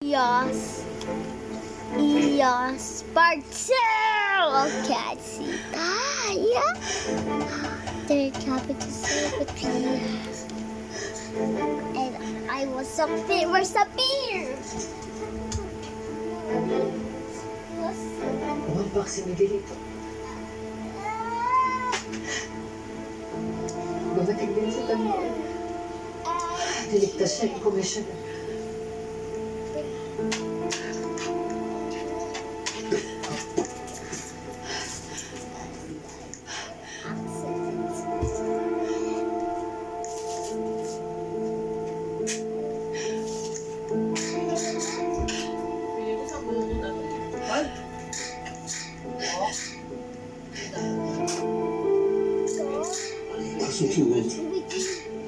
Yes. Yes. Part 2 of Cassie. Yeah. They're happy to say with me. And I was a bear. Where's the bear? Bumabak si Miguelito. Gumating din sa kanya. Niligtas siya yung commissioner. Susunod,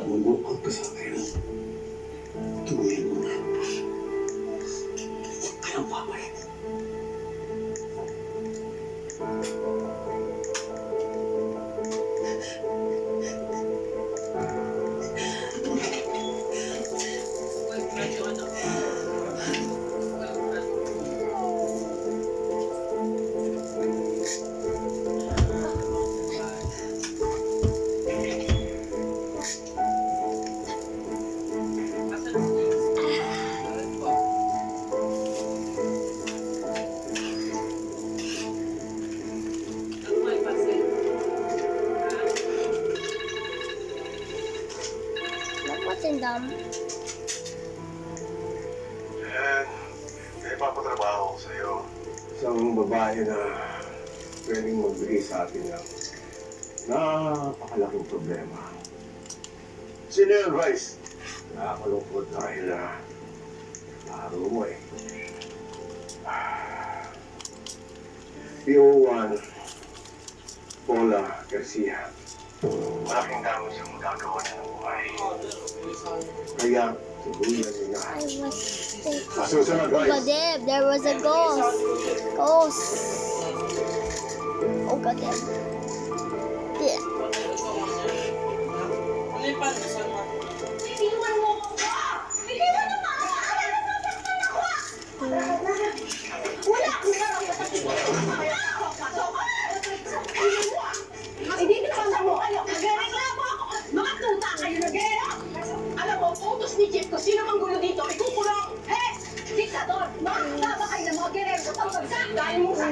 mag-walk ka sa akin. Tuloyin mo na. Huwag ka nang babalik. Them. And may papatrabaho ko sa'yo. Isang babae na pwedeng magbigay sa atin ng napakalaking problema. Sino yun, Vice? Nakakalungkot dahil laro mo eh. PO1 Paula Garcia. Malaking dami siyang magagawa na ng buhay. Kaya, tuluyan niyo na. I was Masusunod, Oh, guys. damn, there was a ghost. Ghost. Oh, god damn. Yeah. Hindi na pala mo kayo. Nagreklamo ako. Mga tuta kayo nag-era. Alam mo, utos ni Chief ko, sino mang gulo dito, ikukulong. Hey! Diktador! Makakasama kayo ng mga gerero sa pagsak. Dahil mo sa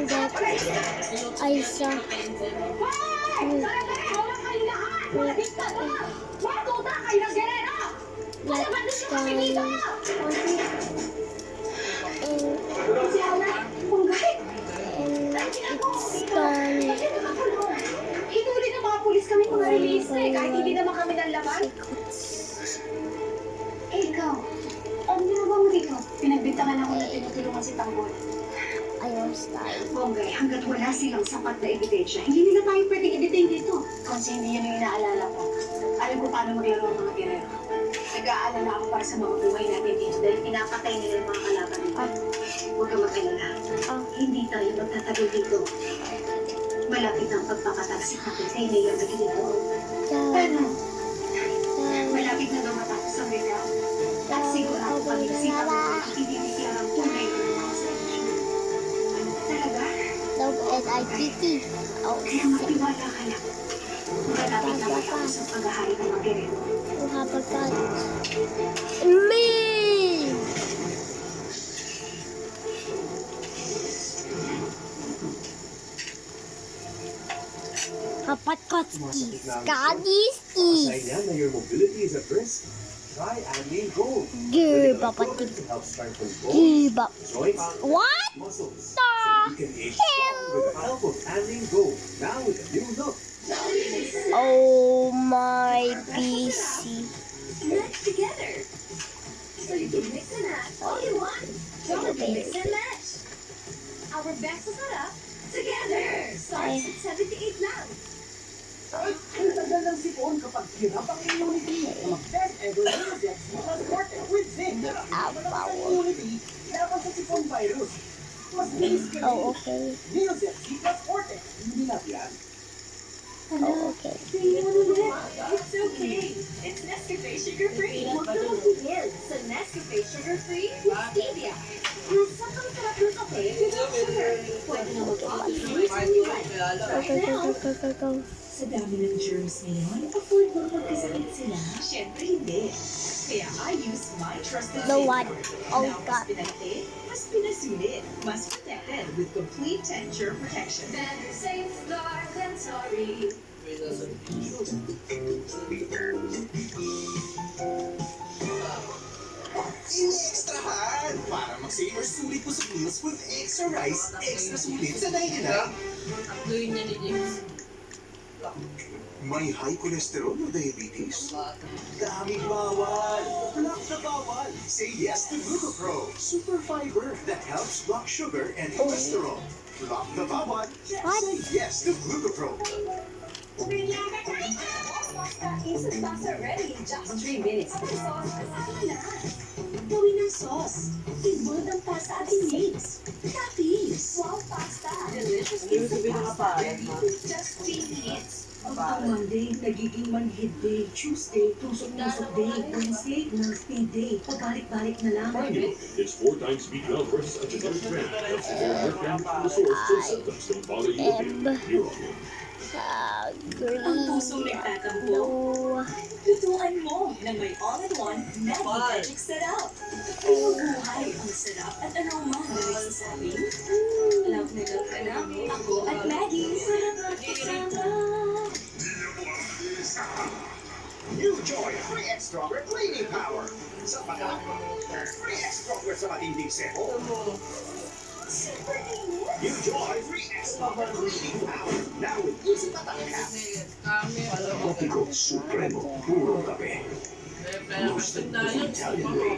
I saw. Hey! Sarap kayo lahat! Mga diktador! Mga tuta kayo ng gerero! Alam ba nyo kami dito? Si Ana, punggay! It's done. Hinuli ng mga pulis kami mga release eh, kahit hindi naman kami nanlaban. Eh, ikaw, ano ginagawa mo dito? Pinagbintangan ako na tinutulungan si Tanggol. I was dying. Bonggay, hanggat wala silang sapat na ebidensya, hindi nila tayo pwedeng i-detain dito. Kasi hindi yan yung inaalala ko. Alam ko paano maglaro ang mga gerero. Nag-aalala ako para sa mga buhay natin dito dahil pinapatay nila yung mga kalaban nito. Huwag kang mag-alala. Hindi tayo magtatagal dito. Malapit ang pagpapataksik natin kay Mayor Miguelito. Pero, malapit na daw matapos ang recount. At sigurado kami na si Tanggol hindi bigyan ang tunay ng mga selection. Talaga? Nope, and I GT. Oh, Kaya magtiwala ka lang. Malapit na matapos ang paghahari ng mga gerero. who have a gun? Me! Kapatkotsky. Skadiski. Sign na your mobility is at risk. Try Amlane Gold. Give up a tip. To help strengthen Give up. bones, joints, What muscles. the You can age strong with the help of Amlane Gold. Now with a new look. Oh my PC. Match together. So you can mix and match all you want. Jollibee mix and match. Our best to set up together. Starts at 78 lang. Ay, ang tagal ng sipon kapag hirap ang immunity. Ang best ever Neozex transported with zinc. Malakas ang immunity laban sa sipon virus. Mas bilis kayo. Oh, okay. Neozex transported. Hindi na yan. Oh, okay. It's okay. It's Nescafe Sugar Free. Huwag ka magpipil sa Nescafe Sugar Free with Stevia. Yung sakang sarap ng kape without sugar. Pwede na mag-coffee with Go. Sa dami ng germs ngayon, afford mo magkasakit sila? Siyempre hindi. Kaya I use my trusted The one. safeguard. Oh, Now, God. mas pinagte, mas pinasulit, mas protected with complete 10-germ protection. Better safeguard than sorry. Extrahan! Para mag-savor sulit po sa meals with extra rice, extra sulit sa 99. May high cholesterol o diabetes? Daming bawal! Block na bawal! Say yes to Glucopro, super fiber that helps block sugar and cholesterol. Block the bawal! What? Say yes to Glucopro. Instant pasta ready in just 3 minutes. Ang sauce, kasama na. Gawin ng sauce. Ibon ang pasta at mix. Tapis. Wow pasta. Delicious instant pasta ready in just 3 minutes. Ang Monday, nagiging manhid day. Tuesday, tusok-tusok day. Wednesday, birthday day. Pabalik-balik na lang. Finally, it's 4 times speed now versus a generic brand. Helps you get your family from the source so symptoms don't bother you again. You're welcome. Ang pusong nagtatampo. Blue. Tutuan mo na may all-in-one Magic setup. Buhay ang sarap at aroma na nagsasabing, love na love ka na, ako at Maggie. Sarap na kasama. New Joy Free X Stronger Cleaning Power. Sa pagkakas, Free X Stronger sa matinding sebo. Super init. New Joy Free X Stronger Cleaning Power. Now with easy patangkap. Coffee ko Supremo. Puro kape. Roasted with Italian way.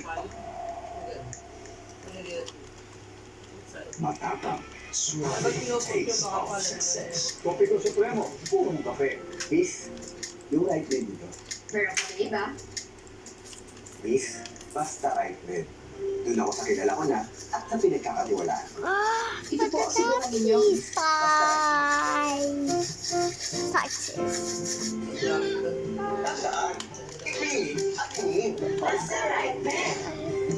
Matapang. Suave taste of success. Coffee ko Supremo. Puro kape. Miss, yung right red dito. Meron ka iba? Miss, basta right red. Doon ako sa kilala ko na at sa pinagkakatiwalaan. Ito po, sinukan ninyo. Touches. Tandaan, clean at clean. Basta right man.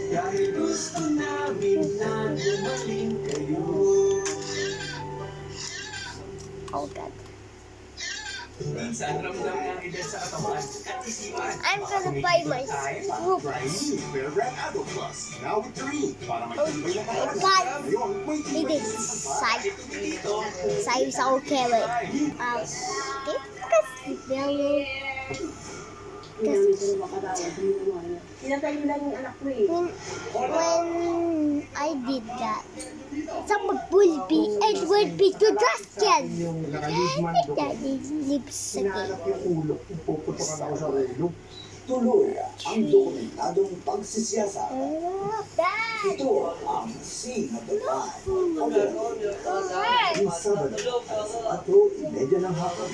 Dahil gusto namin na dumating kayo. Oh, God. Minsan ramdam ng edad sa katawan at isipan. I'm gonna buy my fruit. Try new Bear Brand Adult Plus. Now with 3. Para magtibay na katawan. God. Ngayon, may It is side. Side sour carrot. Kasi yellow. Pinatay mo lang yung anak ko eh. When I did that, someone will be, it would be to Justin. Yung nakalisman doon, Daddy lives again. hinahanap yung ulo, kung puputokan ako sa relo. Tuloy ang dokumentadong pagsisiyasa. Dad! Ito ang Sinatulan. Correct! Yung Sabado, alas 4:30 ng hapon.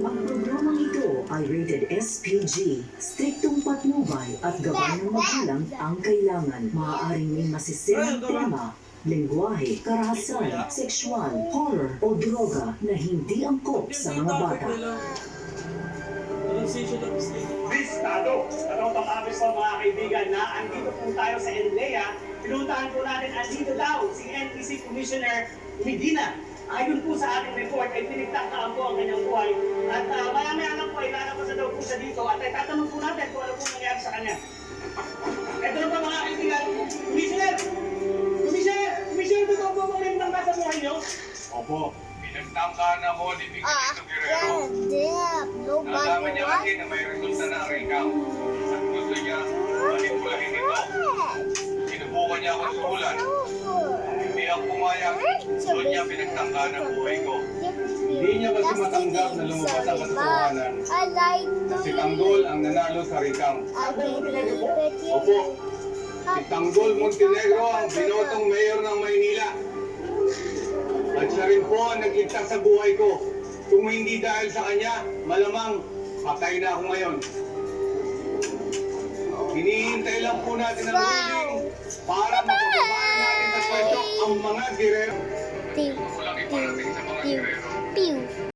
Ang programang ito ay rated SPG. Striktong patnubay at gabay ng magulang ang kailangan. Maaaring may masisirang tema, lengguwahe, karahasan, sexual, horror o droga na hindi angkop sa mga bata. Listado! Ano bang abis po mga kaibigan na andito po tayo sa NLEA. Pinuntahan po natin andito daw si NTC Commissioner Medina. Ayon po sa ating report ay pinagtaktaan po ang kanyang buhay. At maya-maya lang po ay lalabas na daw po siya dito at ay tatanong po natin kung ano po nangyari sa kanya. Ito na po mga kaibigan. Commissioner! Commissioner! Commissioner, totoo po may nangga sa buhay niyo? Opo, pinagtangkaan ako ni Miguelito Guerrero. Yeah, nobody Nalaman niya kasi wants na may resulta ng recount. At gusto niya manipulahin ito. Sinubukan niya ako suhulan. Hindi ako pumayag. Doon niya pinagtangkaan ang buhay ko. Hindi niya kasi matanggap na lumabas ang katotohanan. I like to Si Tanggol ang nanalo sa recount. I believe it. Opo, si Tanggol Montenegro ang binotong mayor ng Maynila. At siya rin po ang nagligtas sa buhay ko. Kung hindi dahil sa kanya, malamang patay na ako ngayon. Hinihintay lang po natin ang ruling para mapababa natin sa kwento ang mga girero. Pew, pew, pew, pew.